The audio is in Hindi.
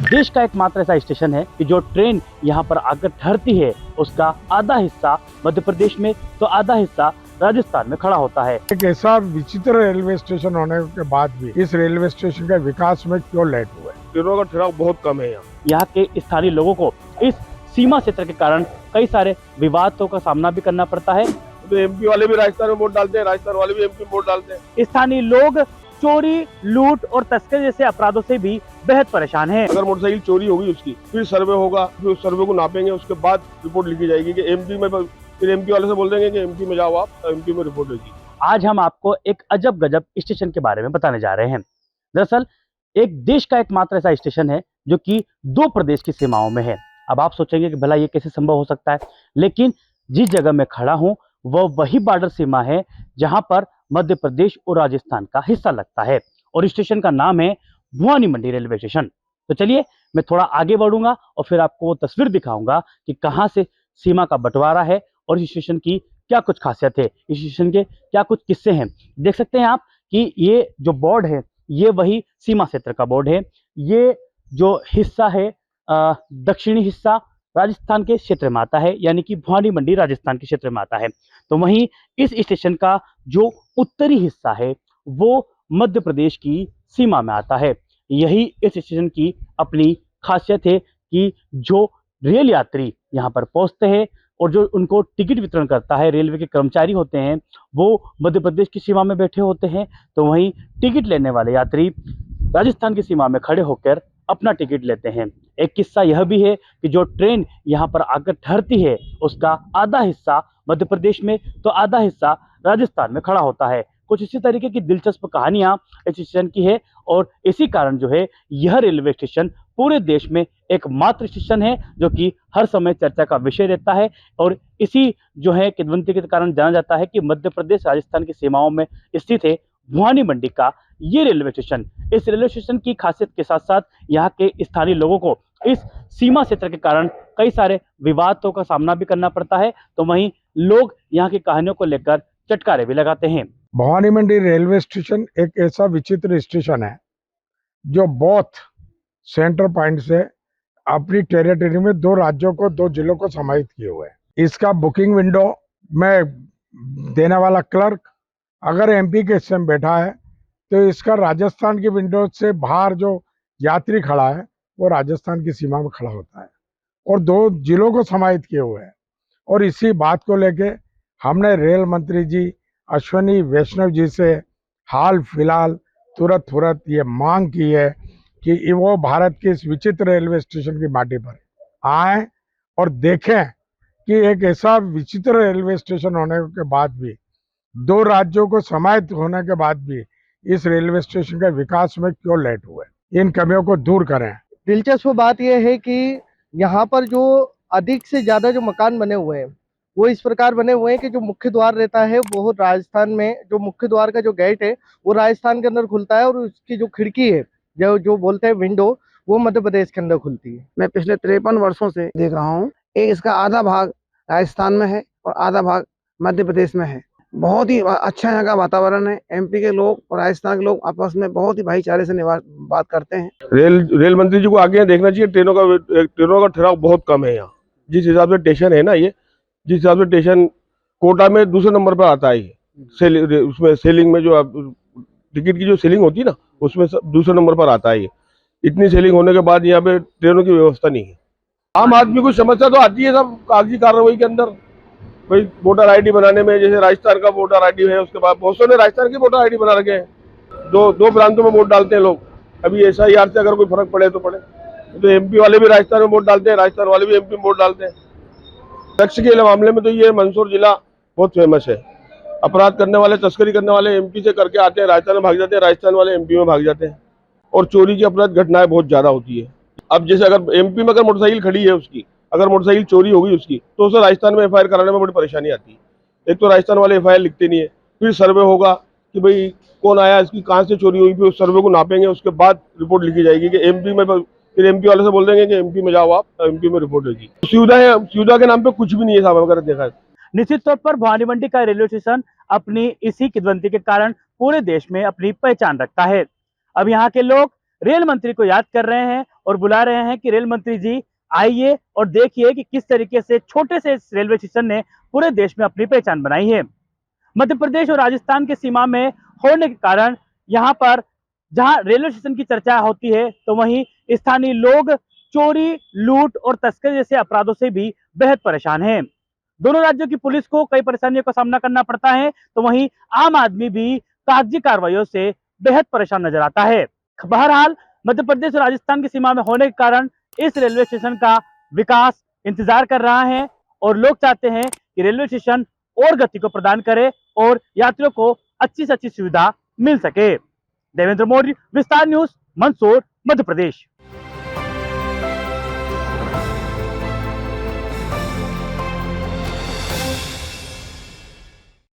देश का एकमात्र ऐसा स्टेशन है कि जो ट्रेन यहाँ पर आकर ठहरती है उसका आधा हिस्सा मध्य प्रदेश में तो आधा हिस्सा राजस्थान में खड़ा होता है। एक ऐसा विचित्र रेलवे स्टेशन होने के बाद भी इस रेलवे स्टेशन के विकास में क्यों लेट हुआ है? ट्रेनों का ठहराव बहुत कम है यहाँ के स्थानीय लोगों को इस सीमा क्षेत्र के कारण कई सारे विवादों का सामना भी करना पड़ता है। तो एमपी वाले भी राजस्थान में वोट डालते हैं, राजस्थान वाले भी एमपी में वोट डालते हैं। स्थानीय लोग चोरी, लूट और तस्करी जैसे अपराधों से भी बेहद परेशान हैं। अगर मोटरसाइकिल चोरी होगी उसकी फिर सर्वे होगा, फिर उस सर्वे को नापेंगे, उसके बाद रिपोर्ट लिखी जाएगी कि एमपी में, फिर एमपी वाले से बोल देंगे कि एमपी में जाओ आप, एमपी में रिपोर्ट होगी। आज हम आपको एक अजब गजब स्टेशन के बारे में बताने जा रहे हैं। दरअसल एक देश का एकमात्र ऐसा स्टेशन है जो कि दो प्रदेश की सीमाओं में है। अब आप सोचेंगे कि भला ये कैसे संभव हो सकता है, लेकिन जिस जगह मैं खड़ा हूं वह वही बॉर्डर सीमा है जहां पर मध्य प्रदेश और राजस्थान का हिस्सा लगता है और स्टेशन का नाम है भुवानी मंडी रेलवे स्टेशन। तो चलिए मैं थोड़ा आगे बढ़ूंगा और फिर आपको वो तस्वीर दिखाऊंगा कि कहां से सीमा का बंटवारा है और इस स्टेशन की क्या कुछ खासियत है, इस स्टेशन के क्या कुछ किस्से हैं। देख सकते हैं आप कि ये जो बोर्ड है ये वही सीमा क्षेत्र का बोर्ड है। ये जो हिस्सा है दक्षिणी हिस्सा राजस्थान के क्षेत्र में आता है, यानी कि भुवानी मंडी राजस्थान के क्षेत्र में आता है। तो वहीं इस स्टेशन का जो उत्तरी हिस्सा है वो मध्य प्रदेश की सीमा में आता है। यही इस स्टेशन की अपनी खासियत है कि जो रेल यात्री यहाँ पर पहुंचते हैं और जो उनको टिकट वितरण करता है, रेलवे के कर्मचारी होते हैं, वो मध्य प्रदेश की सीमा में बैठे होते हैं। तो वहीं टिकट लेने वाले यात्री राजस्थान की सीमा में खड़े होकर अपना टिकट लेते हैं। एक किस्सा यह भी है कि जो ट्रेन यहाँ पर आकर ठहरती है उसका आधा हिस्सा मध्य प्रदेश में तो आधा हिस्सा राजस्थान में खड़ा होता है। कुछ इसी तरीके की दिलचस्प कहानियां इस स्टेशन की है और इसी कारण जो है यह रेलवे स्टेशन पूरे देश में एकमात्र स्टेशन है जो कि हर समय चर्चा का विषय रहता है। और इसी जो है किंवदंती के कारण जाना जाता है कि मध्य प्रदेश राजस्थान की सीमाओं में स्थित है भुवानी मंडी का ये रेलवे स्टेशन। इस रेलवे स्टेशन की खासियत के साथ साथ यहाँ के स्थानीय लोगों को इस सीमा क्षेत्र के कारण कई सारे विवादों का सामना भी करना पड़ता है। तो वहीं लोग यहाँ की कहानियों को लेकर चटकारे भी लगाते हैं। भवानी मंडी रेलवे स्टेशन एक ऐसा विचित्र स्टेशन है जो बोथ सेंटर पॉइंट से अपनी टेरिटरी में दो राज्यों को, दो जिलों को समाहित किए हुए है। इसका बुकिंग विंडो में देने वाला क्लर्क अगर एमपी के हिस्से में बैठा है तो इसका राजस्थान की विंडो से बाहर जो यात्री खड़ा है वो राजस्थान की सीमा में खड़ा होता है और दो जिलों को समाहित किए हुए हैं। और इसी बात को लेके हमने रेल मंत्री जी अश्विनी वैष्णव जी से हाल फिलहाल तुरंत ये मांग की है कि वो भारत के इस विचित्र रेलवे स्टेशन की माटी पर आए और देखें कि एक ऐसा विचित्र रेलवे स्टेशन होने के बाद भी, दो राज्यों को समाहित होने के बाद भी इस रेलवे स्टेशन के विकास में क्यों लेट हुए, इन कमियों को दूर करें। दिलचस्प बात यह है कि यहाँ पर जो अधिक से ज्यादा जो मकान बने हुए हैं वो इस प्रकार बने हुए हैं कि जो मुख्य द्वार रहता है वो राजस्थान में, जो मुख्य द्वार का जो गेट है वो राजस्थान के अंदर खुलता है और उसकी जो खिड़की है जो बोलते हैं विंडो, वो मध्य प्रदेश के अंदर खुलती है। मैं पिछले 53 वर्षों से देख रहा हूँ। इसका आधा भाग राजस्थान में है और आधा भाग मध्य प्रदेश में है। बहुत ही अच्छा यहाँ का वातावरण है। एमपी के लोग और राजस्थान के लोग आपस में बहुत ही भाईचारे से बात करते हैं। रेल मंत्री जी को आगे देखना चाहिए। ट्रेनों का ठहराव बहुत कम है यहाँ। जिस हिसाब से स्टेशन है ना, ये जिस हिसाब से स्टेशन कोटा में दूसरे नंबर पर आता है, उसमें सेलिंग में जो टिकट की जो सेलिंग होती है ना उसमें दूसरे नंबर पर आता है। इतनी सेलिंग होने के बाद यहाँ पे ट्रेनों की व्यवस्था नहीं है। आम आदमी को समस्या तो आती है सब कागजी कार्रवाई के अंदर। भाई वोटर आईडी बनाने में, जैसे राजस्थान का वोटर आईडी है, उसके बाद बहुत ने राजस्थान की वोटर आईडी बना रखे हैं। दो प्रांतों में वोट डालते हैं लोग। अभी SIR से अगर कोई फर्क पड़े तो पड़े, तो एमपी वाले भी राजस्थान में वोट डालते हैं, राजस्थान वाले भी एमपी में वोट डालते हैं। ड्रग्स के मामले में तो ये मंदसौर जिला बहुत फेमस है। अपराध करने वाले, तस्करी करने वाले एमपी से करके आते हैं, राजस्थान में भाग जाते हैं, राजस्थान वाले एमपी में भाग जाते हैं और चोरी की अपराध घटनाएं बहुत ज्यादा होती है। अब जैसे अगर एमपी में अगर मोटरसाइकिल खड़ी है उसकी, अगर मोटरसाइकिल चोरी होगी उसकी, तो उसे राजस्थान में FIR कराने में बड़ी परेशानी आती है। एक तो राजस्थान वाले FIR लिखते नहीं है, फिर सर्वे होगा कि भाई कौन आया, इसकी कहाँ से चोरी हुई, फिर उस सर्वे को नापेंगे, उसके बाद रिपोर्ट लिखी जाएगी कि एमपी में, फिर एमपी वाले से बोल देंगे कि एमपी में जाओ आप, एमपी में रिपोर्ट होगी। सुविधा के नाम पे कुछ भी नहीं है साहब, अगर देखा है। निश्चित तौर पर भवानी मंडी का रेलवे स्टेशन अपनी इसी किंवदंती के कारण पूरे देश में अपनी पहचान रखता है। अब यहाँ के लोग रेल मंत्री को याद कर रहे हैं और बुला रहे हैं कि रेल मंत्री जी आइए और देखिए कि किस तरीके से छोटे से इस रेलवे स्टेशन ने पूरे देश में अपनी पहचान बनाई है। मध्य प्रदेश और राजस्थान के सीमा में होने के कारण यहाँ पर जहाँ रेलवे स्टेशन की चर्चा होती है तो वहीं स्थानीय लोग चोरी, लूट और तस्करी जैसे अपराधों से भी बेहद परेशान हैं। दोनों राज्यों की पुलिस को कई परेशानियों का सामना करना पड़ता है, तो वहीं आम आदमी भी कागजी कार्रवाइयों से बेहद परेशान नजर आता है। बहरहाल मध्य प्रदेश और राजस्थान की सीमा में होने के कारण इस रेलवे स्टेशन का विकास इंतजार कर रहा है और लोग चाहते हैं कि रेलवे स्टेशन और गति को प्रदान करे और यात्रियों को अच्छी से अच्छी सुविधा मिल सके। देवेंद्र मौर्य, विस्तार न्यूज, मंदसौर, मध्य प्रदेश।